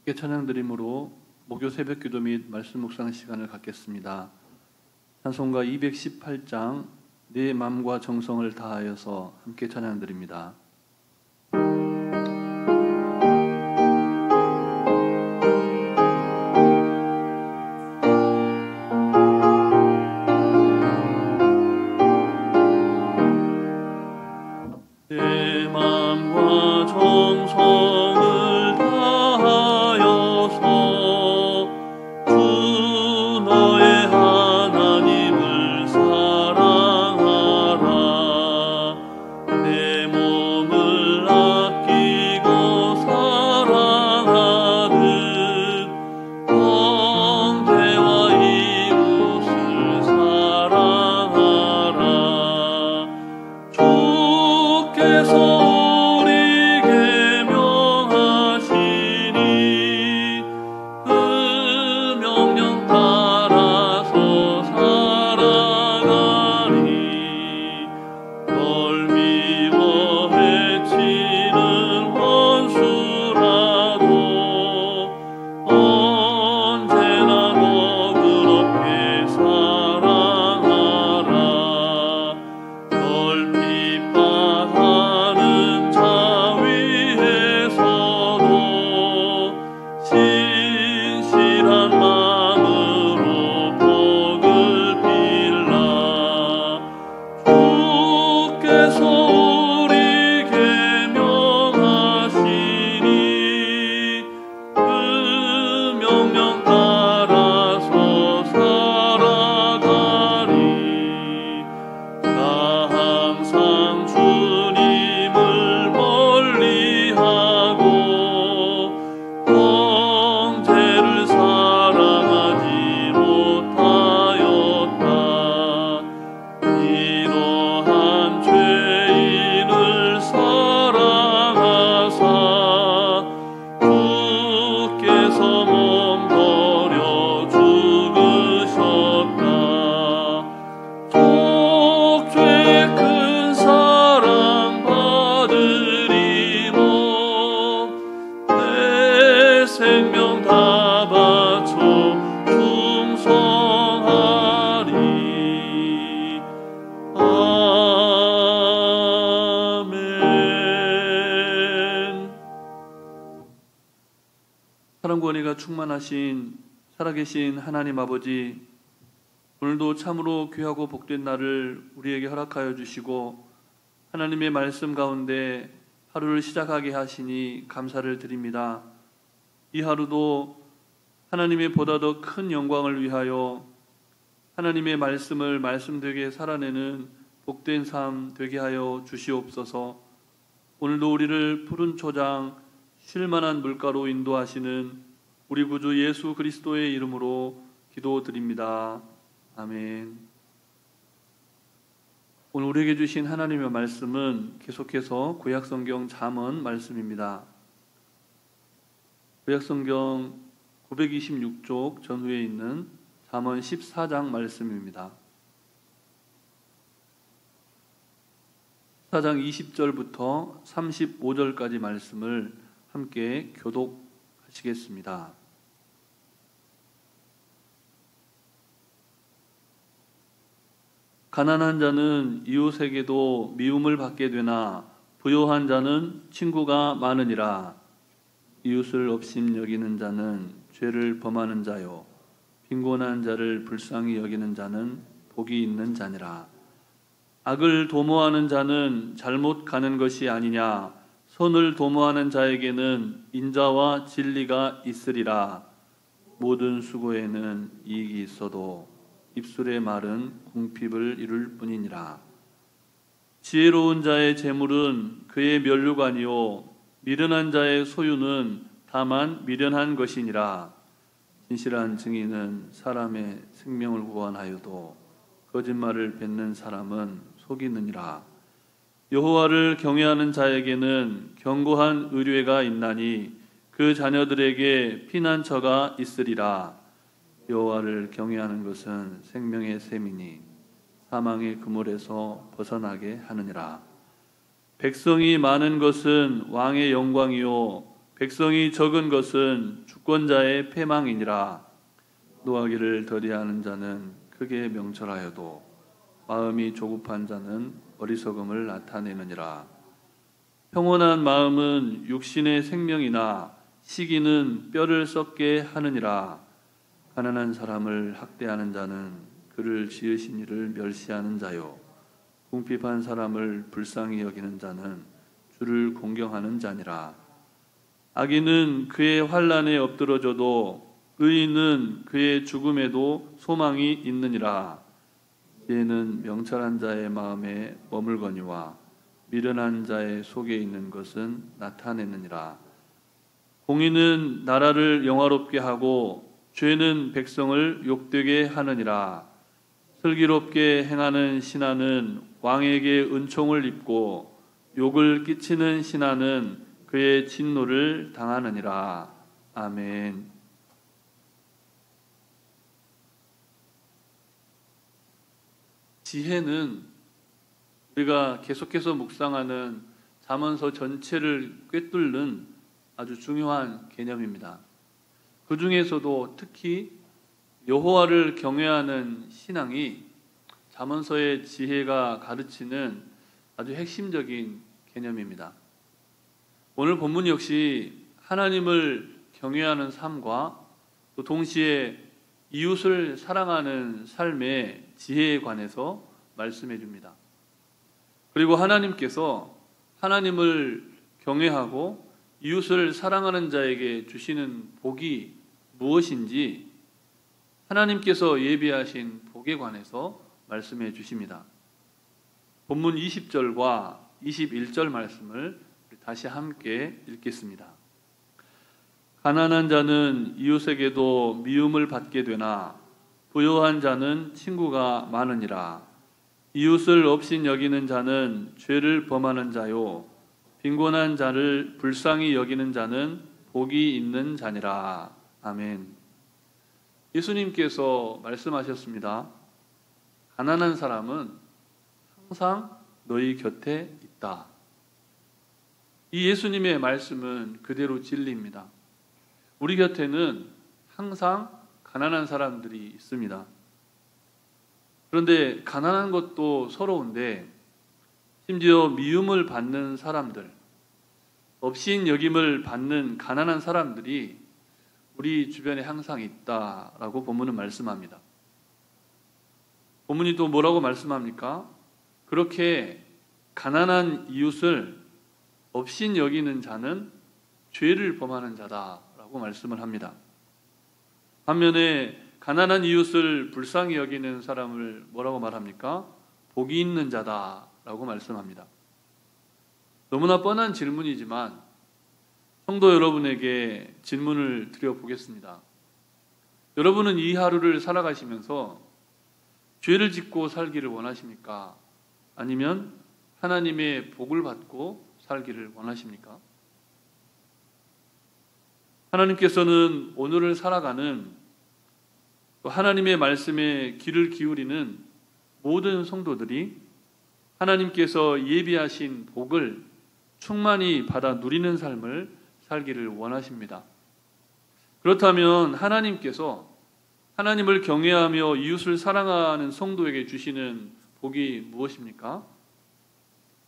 함께 찬양드림으로 목요 새벽 기도 및 말씀 묵상 시간을 갖겠습니다. 찬송가 218장 내 마음과 정성을 다하여서 함께 찬양드립니다. 내 마음과 정성을 다하여서 주 너의 하나님을 사랑하라. 내 몸을 아끼고 사랑하듯 형제와 이웃을 사랑하라. 주께서 우리에게 명하시니 그 명령 따라서 살아가리. 널 미워 해치는 원수라도 언제나 너그럽게 사랑하라. 널 핍박하는 자 위에서도 신실한 마음으로 복을 빌라. 주께서 우리에게 명하시니 그 명령 따라서 살아가리. 나 항상 주님을 멀리하고 형제를 사랑하지 못하였다. 이러한 죄인을 사랑하사 주께서 몸버려 죽으셨다. 속죄의 큰 사랑 받으리로 내 생명 다 바쳐 충성하리. 아멘. 사랑과 은혜가 충만하신 살아계신 하나님 아버지, 오늘도 참으로 귀하고 복된 날을 우리에게 허락하여 주시고 하나님의 말씀 가운데 하루를 시작하게 하시니 감사를 드립니다. 이 하루도 하나님의 보다 더 큰 영광을 위하여 하나님의 말씀을 말씀되게 살아내는 복된 삶 되게 하여 주시옵소서. 오늘도 우리를 푸른 초장 쉴만한 물가로 인도하시는 우리 구주 예수 그리스도의 이름으로 기도드립니다. 아멘. 오늘 우리에게 주신 하나님의 말씀은 계속해서 구약성경 잠언 말씀입니다. 구약성경 926쪽 전후에 있는 잠언 14장 말씀입니다. 14장 20절부터 35절까지 말씀을 함께 교독하시겠습니다. 가난한 자는 이웃에게도 미움을 받게 되나 부요한 자는 친구가 많으니라. 이웃을 업심 여기는 자는 죄를 범하는 자요 빈곤한 자를 불쌍히 여기는 자는 복이 있는 자니라. 악을 도모하는 자는 잘못 가는 것이 아니냐. 선을 도모하는 자에게는 인자와 진리가 있으리라. 모든 수고에는 이익이 있어도 입술의 말은 궁핍을 이룰 뿐이니라. 지혜로운 자의 재물은 그의 면류관이요 미련한 자의 소유는 다만 미련한 것이니라. 진실한 증인은 사람의 생명을 구원하여도 거짓말을 뱉는 사람은 속이느니라. 여호와를 경외하는 자에게는 견고한 의뢰가 있나니 그 자녀들에게 피난처가 있으리라. 여호와를 경외하는 것은 생명의 셈이니 사망의 그물에서 벗어나게 하느니라. 백성이 많은 것은 왕의 영광이요 백성이 적은 것은 주권자의 패망이니라. 노하기를 더디하는 자는 크게 명철하여도 마음이 조급한 자는 어리석음을 나타내느니라. 평온한 마음은 육신의 생명이나 시기는 뼈를 썩게 하느니라. 가난한 사람을 학대하는 자는 그를 지으신 이를 멸시하는 자요, 궁핍한 사람을 불쌍히 여기는 자는 주를 공경하는 자니라. 악인은 그의 환난에 엎드러져도 의인은 그의 죽음에도 소망이 있느니라. 지혜는 명철한 자의 마음에 머물거니와 미련한 자의 속에 있는 것은 나타내느니라. 공의는 나라를 영화롭게 하고 죄는 백성을 욕되게 하느니라. 슬기롭게 행하는 신하는 왕에게 은총을 입고 욕을 끼치는 신하는 그의 진노를 당하느니라. 아멘. 지혜는 우리가 계속해서 묵상하는 잠언서 전체를 꿰뚫는 아주 중요한 개념입니다. 그 중에서도 특히 여호와를 경외하는 신앙이 잠언서의 지혜가 가르치는 아주 핵심적인 개념입니다. 오늘 본문 역시 하나님을 경외하는 삶과 또 동시에 이웃을 사랑하는 삶의 지혜에 관해서 말씀해 줍니다. 그리고 하나님께서 하나님을 경외하고 이웃을 사랑하는 자에게 주시는 복이 무엇인지 하나님께서 예비하신 복에 관해서 말씀해 주십니다. 본문 20절과 21절 말씀을 다시 함께 읽겠습니다. 가난한 자는 이웃에게도 미움을 받게 되나 부요한 자는 친구가 많으니라. 이웃을 업신 여기는 자는 죄를 범하는 자요, 빈곤한 자를 불쌍히 여기는 자는 복이 있는 자니라. 아멘. 예수님께서 말씀하셨습니다. 가난한 사람은 항상 너희 곁에 있다. 이 예수님의 말씀은 그대로 진리입니다. 우리 곁에는 항상 가난한 사람들이 있습니다. 그런데 가난한 것도 서러운데 심지어 미움을 받는 사람들, 업신 여김을 받는 가난한 사람들이 우리 주변에 항상 있다라고 본문은 말씀합니다. 본문이 또 뭐라고 말씀합니까? 그렇게 가난한 이웃을 업신 여기는 자는 죄를 범하는 자다라고 말씀을 합니다. 반면에 가난한 이웃을 불쌍히 여기는 사람을 뭐라고 말합니까? 복이 있는 자다라고 말씀합니다. 너무나 뻔한 질문이지만 성도 여러분에게 질문을 드려보겠습니다. 여러분은 이 하루를 살아가시면서 죄를 짓고 살기를 원하십니까? 아니면 하나님의 복을 받고 살기를 원하십니까? 하나님께서는 오늘을 살아가는 또 하나님의 말씀에 귀를 기울이는 모든 성도들이 하나님께서 예비하신 복을 충만히 받아 누리는 삶을 살기를 원하십니다. 그렇다면 하나님께서 하나님을 경외하며 이웃을 사랑하는 성도에게 주시는 복이 무엇입니까?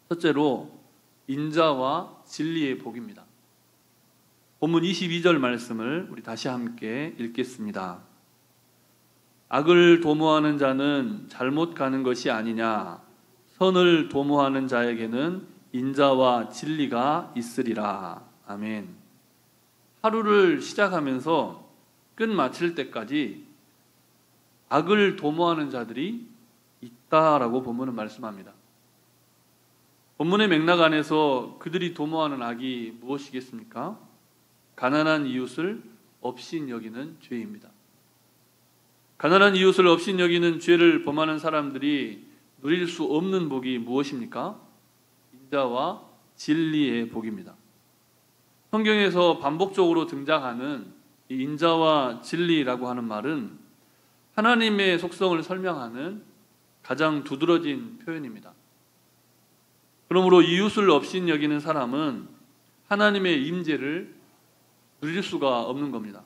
첫째로 인자와 진리의 복입니다. 본문 22절 말씀을 우리 다시 함께 읽겠습니다. 악을 도모하는 자는 잘못 가는 것이 아니냐, 선을 도모하는 자에게는 인자와 진리가 있으리라. 아멘. 하루를 시작하면서 끝 마칠 때까지 악을 도모하는 자들이 있다라고 본문은 말씀합니다. 본문의 맥락 안에서 그들이 도모하는 악이 무엇이겠습니까? 가난한 이웃을 업신 여기는 죄입니다. 가난한 이웃을 업신 여기는 죄를 범하는 사람들이 누릴 수 없는 복이 무엇입니까? 인자와 진리의 복입니다. 성경에서 반복적으로 등장하는 이 인자와 진리라고 하는 말은 하나님의 속성을 설명하는 가장 두드러진 표현입니다. 그러므로 이웃을 업신 여기는 사람은 하나님의 임재를 누릴 수가 없는 겁니다.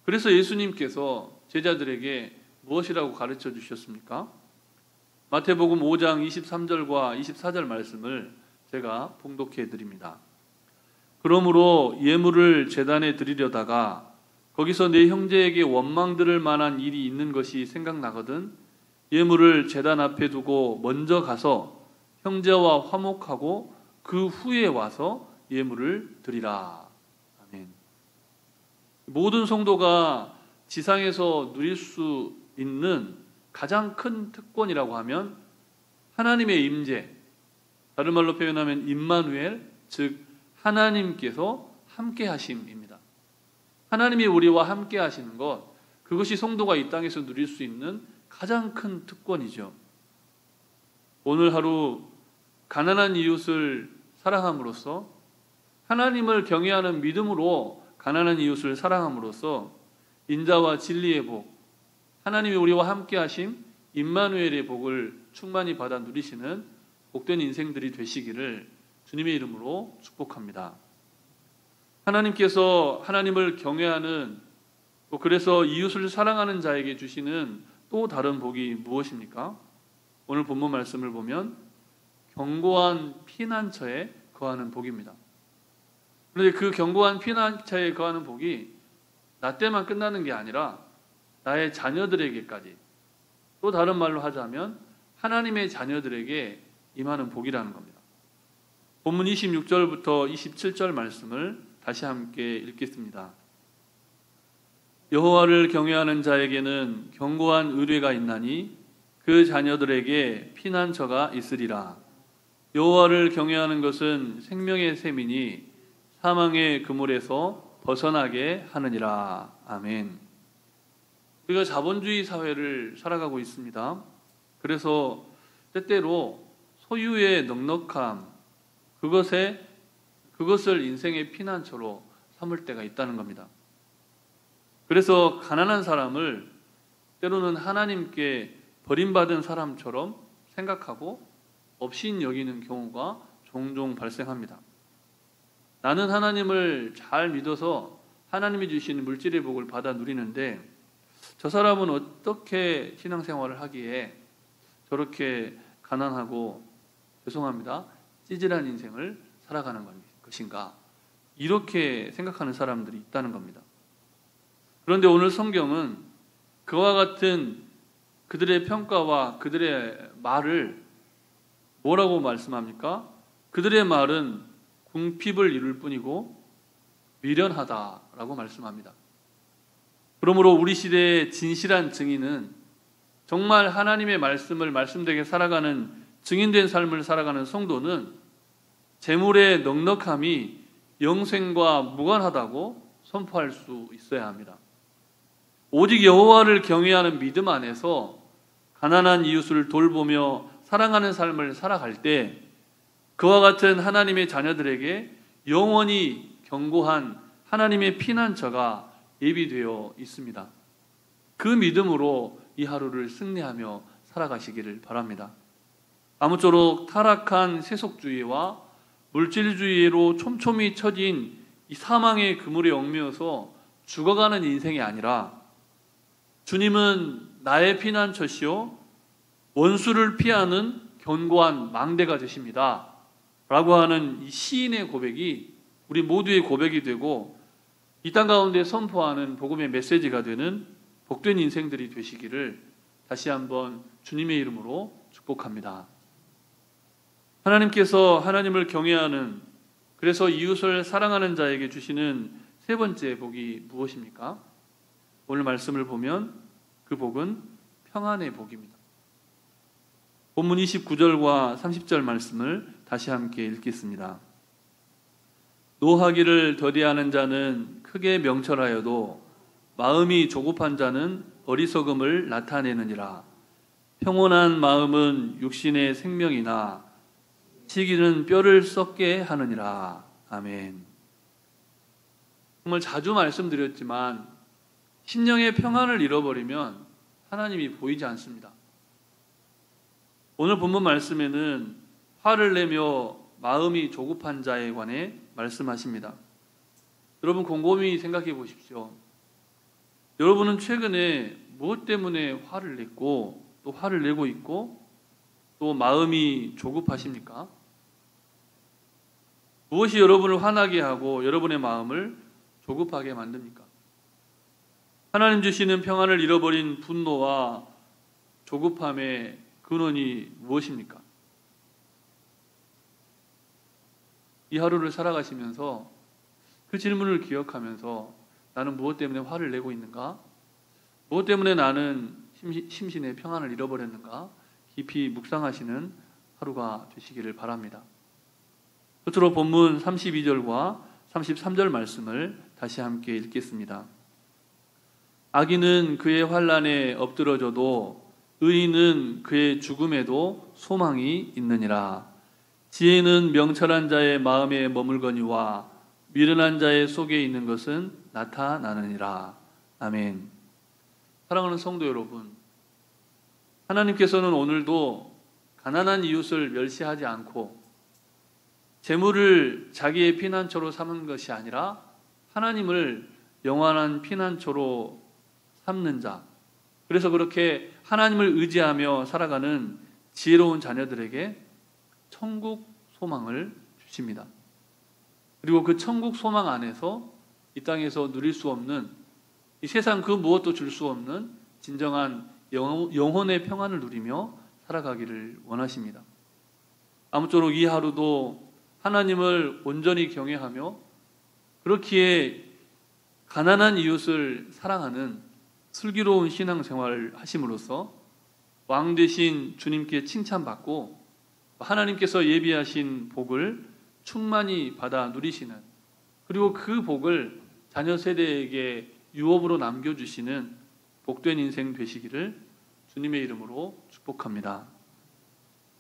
그래서 예수님께서 제자들에게 무엇이라고 가르쳐 주셨습니까? 마태복음 5장 23절과 24절 말씀을 제가 봉독해 드립니다. 그러므로 예물을 제단에 드리려다가 거기서 내 형제에게 원망 들을 만한 일이 있는 것이 생각나거든 예물을 제단 앞에 두고 먼저 가서 형제와 화목하고 그 후에 와서 예물을 드리라. 아멘. 모든 성도가 지상에서 누릴 수 있는 가장 큰 특권이라고 하면 하나님의 임재, 다른 말로 표현하면 임마누엘, 즉 하나님께서 함께 하심입니다. 하나님이 우리와 함께 하시는 것, 그것이 성도가 이 땅에서 누릴 수 있는 가장 큰 특권이죠. 오늘 하루 가난한 이웃을 사랑함으로써, 하나님을 경외하는 믿음으로 가난한 이웃을 사랑함으로써 인자와 진리의 복, 하나님이 우리와 함께 하심 임마누엘의 복을 충만히 받아 누리시는 복된 인생들이 되시기를 주님의 이름으로 축복합니다. 하나님께서 하나님을 경외하는, 또 그래서 이웃을 사랑하는 자에게 주시는 또 다른 복이 무엇입니까? 오늘 본문 말씀을 보면 견고한 피난처에 거하는 복입니다. 그런데 그 견고한 피난처에 거하는 복이 나 때만 끝나는 게 아니라 나의 자녀들에게까지, 또 다른 말로 하자면 하나님의 자녀들에게 임하는 복이라는 겁니다. 본문 26절부터 27절 말씀을 다시 함께 읽겠습니다. 여호와를 경외하는 자에게는 견고한 의뢰가 있나니 그 자녀들에게 피난처가 있으리라. 여호와를 경외하는 것은 생명의 셈이니 사망의 그물에서 벗어나게 하느니라. 아멘. 우리가 자본주의 사회를 살아가고 있습니다. 그래서 때때로 소유의 넉넉함, 그것을 인생의 피난처로 삼을 때가 있다는 겁니다. 그래서 가난한 사람을 때로는 하나님께 버림받은 사람처럼 생각하고 업신 여기는 경우가 종종 발생합니다. 나는 하나님을 잘 믿어서 하나님이 주신 물질의 복을 받아 누리는데 저 사람은 어떻게 신앙생활을 하기에 저렇게 가난하고, 죄송합니다, 찌질한 인생을 살아가는 것인가, 이렇게 생각하는 사람들이 있다는 겁니다. 그런데 오늘 성경은 그와 같은 그들의 평가와 그들의 말을 뭐라고 말씀합니까? 그들의 말은 궁핍을 이룰 뿐이고 미련하다라고 말씀합니다. 그러므로 우리 시대의 진실한 증인은 정말 하나님의 말씀을 말씀되게 살아가는 증인된 삶을 살아가는 성도는 재물의 넉넉함이 영생과 무관하다고 선포할 수 있어야 합니다. 오직 여호와를 경외하는 믿음 안에서 가난한 이웃을 돌보며 사랑하는 삶을 살아갈 때 그와 같은 하나님의 자녀들에게 영원히 견고한 하나님의 피난처가 예비되어 있습니다. 그 믿음으로 이 하루를 승리하며 살아가시기를 바랍니다. 아무쪼록 타락한 세속주의와 물질주의로 촘촘히 처진 이 사망의 그물에 얽매여서 죽어가는 인생이 아니라 주님은 나의 피난처시요 원수를 피하는 견고한 망대가 되십니다 라고 하는 이 시인의 고백이 우리 모두의 고백이 되고 이 땅 가운데 선포하는 복음의 메시지가 되는 복된 인생들이 되시기를 다시 한번 주님의 이름으로 축복합니다. 하나님께서 하나님을 경외하는, 그래서 이웃을 사랑하는 자에게 주시는 세 번째 복이 무엇입니까? 오늘 말씀을 보면 그 복은 평안의 복입니다. 본문 29절과 30절 말씀을 다시 함께 읽겠습니다. 노하기를 더디하는 자는 크게 명철하여도 마음이 조급한 자는 어리석음을 나타내느니라. 평온한 마음은 육신의 생명이나 시기는 뼈를 썩게 하느니라. 아멘. 정말 자주 말씀드렸지만 심령의 평안을 잃어버리면 하나님이 보이지 않습니다. 오늘 본문 말씀에는 화를 내며 마음이 조급한 자에 관해 말씀하십니다. 여러분 곰곰이 생각해 보십시오. 여러분은 최근에 무엇 때문에 화를 냈고 또 화를 내고 있고 또 마음이 조급하십니까? 무엇이 여러분을 화나게 하고 여러분의 마음을 조급하게 만듭니까? 하나님 주시는 평안을 잃어버린 분노와 조급함의 근원이 무엇입니까? 이 하루를 살아가시면서 그 질문을 기억하면서 나는 무엇 때문에 화를 내고 있는가? 무엇 때문에 나는 심신의 평안을 잃어버렸는가? 깊이 묵상하시는 하루가 되시기를 바랍니다. 끝으로 본문 32절과 33절 말씀을 다시 함께 읽겠습니다. 악인은 그의 환난에 엎드러져도 의인은 그의 죽음에도 소망이 있느니라. 지혜는 명철한 자의 마음에 머물거니와 미련한 자의 속에 있는 것은 나타나느니라. 아멘. 사랑하는 성도 여러분, 하나님께서는 오늘도 가난한 이웃을 멸시하지 않고 재물을 자기의 피난처로 삼은 것이 아니라 하나님을 영원한 피난처로 삼는 자, 그래서 그렇게 하나님을 의지하며 살아가는 지혜로운 자녀들에게 천국 소망을 주십니다. 그리고 그 천국 소망 안에서 이 땅에서 누릴 수 없는, 이 세상 그 무엇도 줄 수 없는 진정한 영혼의 평안을 누리며 살아가기를 원하십니다. 아무쪼록 이 하루도 하나님을 온전히 경외하며 그렇기에 가난한 이웃을 사랑하는 슬기로운 신앙생활을 하심으로써 왕 되신 주님께 칭찬받고 하나님께서 예비하신 복을 충만히 받아 누리시는, 그리고 그 복을 자녀 세대에게 유업으로 남겨주시는 복된 인생 되시기를 주님의 이름으로 축복합니다.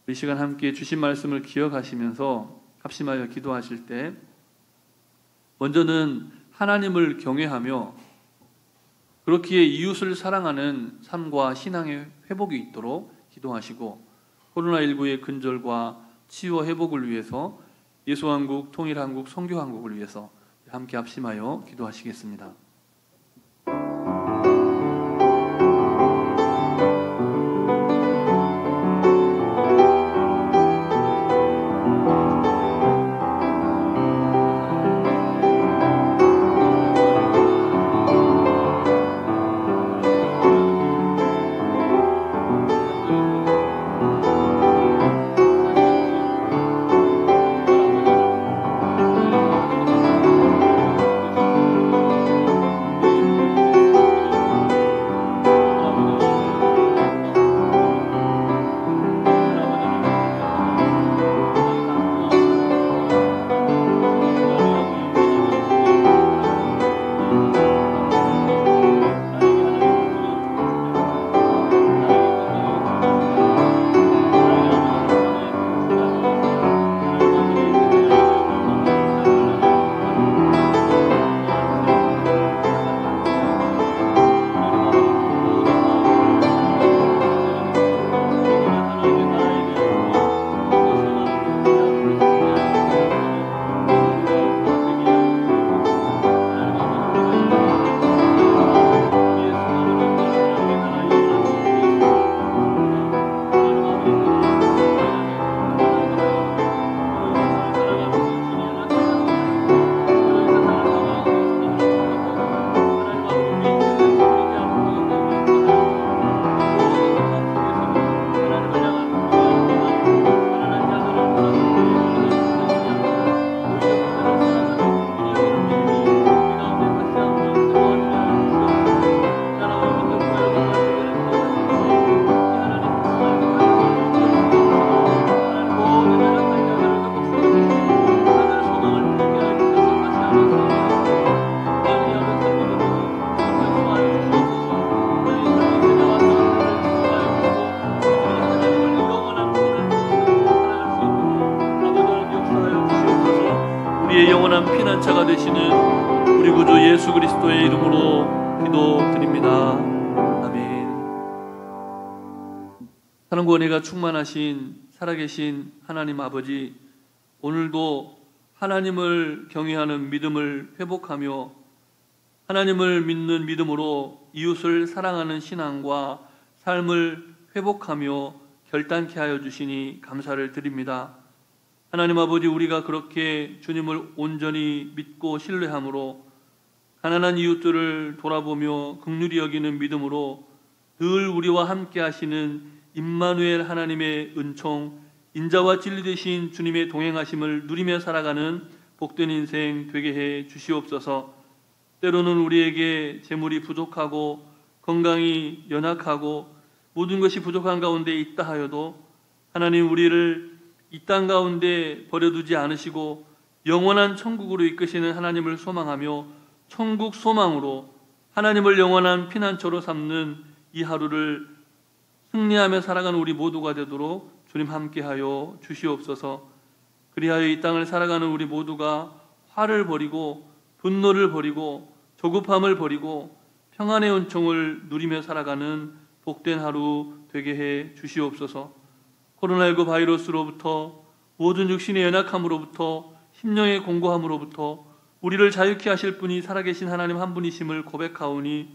이 시간 함께 주신 말씀을 기억하시면서 합심하여 기도하실 때 먼저는 하나님을 경외하며 그렇기에 이웃을 사랑하는 삶과 신앙의 회복이 있도록 기도하시고, 코로나19의 근절과 치유와 회복을 위해서 예수한국, 통일한국, 선교한국을 위해서 함께 합심하여 기도하시겠습니다. 영원한 피난처가 되시는 우리 구주 예수 그리스도의 이름으로 기도드립니다. 아멘. 사랑과 은혜가 충만하신 살아계신 하나님 아버지, 오늘도 하나님을 경외하는 믿음을 회복하며 하나님을 믿는 믿음으로 이웃을 사랑하는 신앙과 삶을 회복하며 결단케 하여 주시니 감사를 드립니다. 하나님 아버지, 우리가 그렇게 주님을 온전히 믿고 신뢰함으로 가난한 이웃들을 돌아보며 긍휼히 여기는 믿음으로 늘 우리와 함께 하시는 임마누엘 하나님의 은총, 인자와 진리 되신 주님의 동행하심을 누리며 살아가는 복된 인생 되게 해 주시옵소서. 때로는 우리에게 재물이 부족하고 건강이 연약하고 모든 것이 부족한 가운데 있다 하여도 하나님, 우리를 이 땅 가운데 버려두지 않으시고 영원한 천국으로 이끄시는 하나님을 소망하며 천국 소망으로 하나님을 영원한 피난처로 삼는 이 하루를 승리하며 살아가는 우리 모두가 되도록 주님 함께하여 주시옵소서. 그리하여 이 땅을 살아가는 우리 모두가 화를 버리고 분노를 버리고 조급함을 버리고 평안의 은총을 누리며 살아가는 복된 하루 되게 해 주시옵소서. 코로나19 바이러스로부터 모든 육신의 연약함으로부터 심령의 공고함으로부터 우리를 자유케 하실 분이 살아계신 하나님 한 분이심을 고백하오니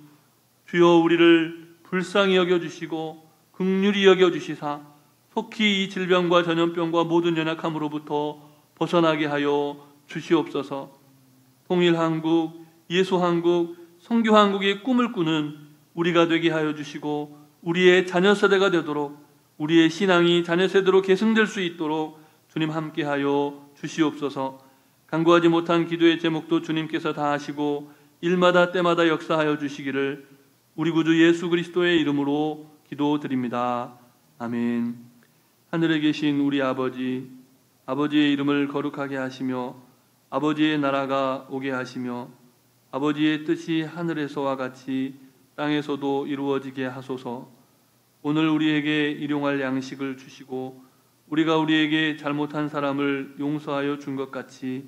주여, 우리를 불쌍히 여겨주시고 긍휼히 여겨주시사 속히 이 질병과 전염병과 모든 연약함으로부터 벗어나게 하여 주시옵소서. 통일한국, 예수한국, 선교한국의 꿈을 꾸는 우리가 되게 하여 주시고 우리의 자녀 세대가 되도록 우리의 신앙이 자녀 세대로 계승될 수 있도록 주님 함께하여 주시옵소서. 간구하지 못한 기도의 제목도 주님께서 다 하시고 일마다 때마다 역사하여 주시기를 우리 구주 예수 그리스도의 이름으로 기도드립니다. 아멘. 하늘에 계신 우리 아버지, 아버지의 이름을 거룩하게 하시며 아버지의 나라가 오게 하시며 아버지의 뜻이 하늘에서와 같이 땅에서도 이루어지게 하소서. 오늘 우리에게 일용할 양식을 주시고 우리가 우리에게 잘못한 사람을 용서하여 준 것 같이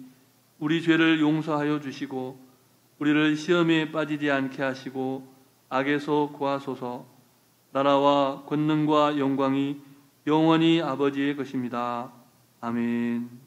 우리 죄를 용서하여 주시고 우리를 시험에 빠지지 않게 하시고 악에서 구하소서. 나라와 권능과 영광이 영원히 아버지의 것입니다. 아멘.